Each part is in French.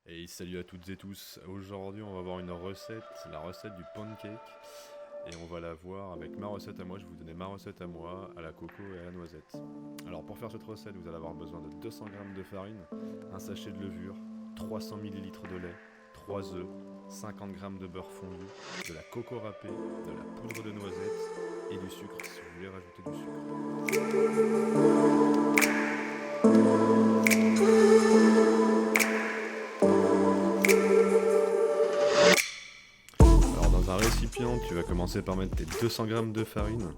Et salut à toutes et tous, aujourd'hui on va voir une recette, la recette du pancake. Et on va la voir avec ma recette à moi, je vais vous donner ma recette à moi, à la coco et à la noisette. Alors pour faire cette recette, vous allez avoir besoin de 200 g de farine, un sachet de levure, 300 ml de lait, 3 œufs, 50 g de beurre fondu, de la coco râpée, de la poudre de noisette et du sucre si vous voulez rajouter du sucre. Alors dans un récipient, tu vas commencer par mettre tes 200 g de farine.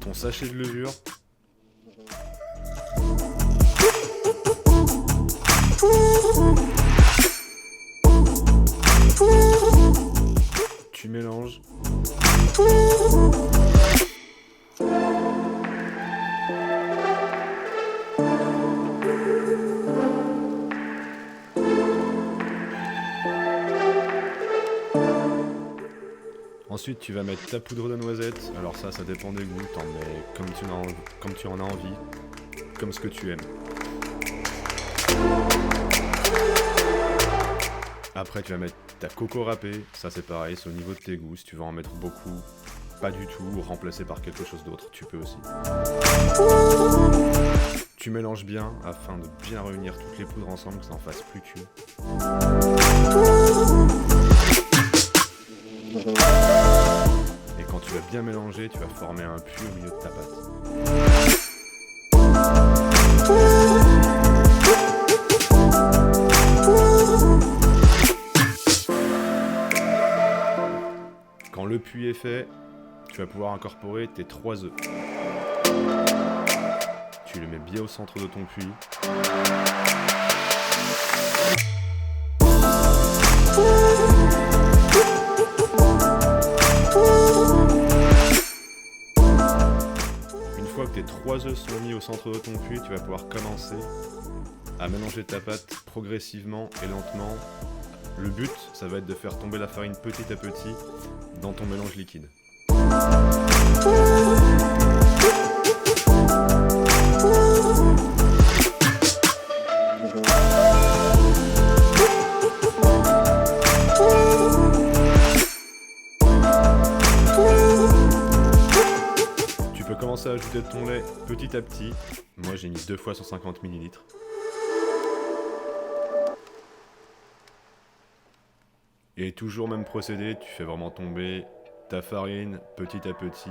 Ton sachet de levure. Tu mélanges. Ensuite, tu vas mettre ta poudre de noisette. Alors ça dépend des goûts. T'en mets comme tu en as envie, comme ce que tu aimes. Après, tu vas mettre ta coco râpée. Ça, c'est pareil, c'est au niveau de tes goûts. Si tu veux en mettre beaucoup, pas du tout, ou remplacer par quelque chose d'autre, tu peux aussi. Tu mélanges bien afin de bien réunir toutes les poudres ensemble, que ça en fasse plus qu'une. Et quand tu vas bien mélanger, tu vas former un puits au milieu de ta pâte. Quand le puits est fait, tu vas pouvoir incorporer tes 3 œufs. Tu les mets bien au centre de ton puits. Une fois que tes 3 œufs sont mis au centre de ton puits, tu vas pouvoir commencer à mélanger ta pâte progressivement et lentement. Le but, ça va être de faire tomber la farine petit à petit dans ton mélange liquide. Tu peux commencer à ajouter ton lait petit à petit. Moi j'ai mis 2 fois 150 ml. Et toujours même procédé, tu fais vraiment tomber ta farine petit à petit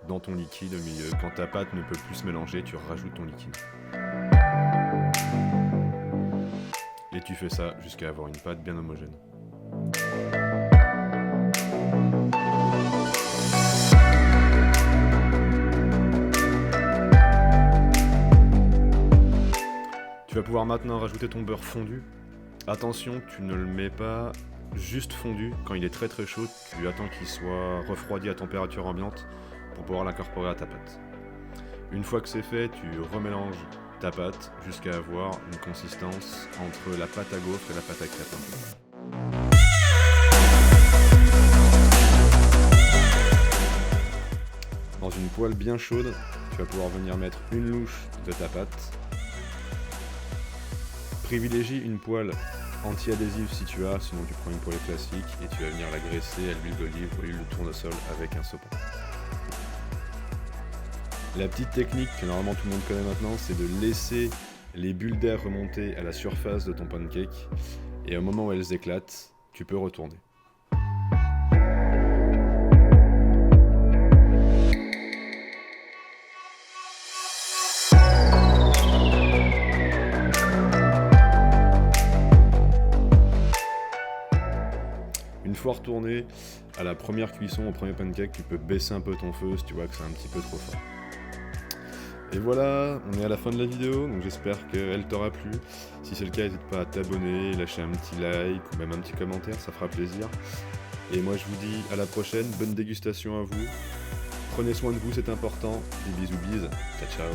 dans ton liquide au milieu. Quand ta pâte ne peut plus se mélanger, tu rajoutes ton liquide. Et tu fais ça jusqu'à avoir une pâte bien homogène. Tu vas pouvoir maintenant rajouter ton beurre fondu. Attention, tu ne le mets pas juste fondu. Quand il est très très chaud, tu attends qu'il soit refroidi à température ambiante pour pouvoir l'incorporer à ta pâte. Une fois que c'est fait, tu remélanges ta pâte jusqu'à avoir une consistance entre la pâte à gaufre et la pâte à crêpes. Dans une poêle bien chaude, tu vas pouvoir venir mettre une louche de ta pâte. Privilégie une poêle anti-adhésive si tu as, sinon tu prends une poêle classique et tu vas venir la graisser à l'huile d'olive ou à l'huile de tournesol avec un saupin. La petite technique que normalement tout le monde connaît maintenant, c'est de laisser les bulles d'air remonter à la surface de ton pancake et au moment où elles éclatent, tu peux retourner. Une fois retourné, à la première cuisson, au premier pancake, tu peux baisser un peu ton feu si tu vois que c'est un petit peu trop fort. Et voilà, on est à la fin de la vidéo, donc j'espère qu'elle t'aura plu. Si c'est le cas, n'hésite pas à t'abonner, lâcher un petit like ou même un petit commentaire, ça fera plaisir. Et moi je vous dis à la prochaine, bonne dégustation à vous. Prenez soin de vous, c'est important. Des bisous, ciao ciao.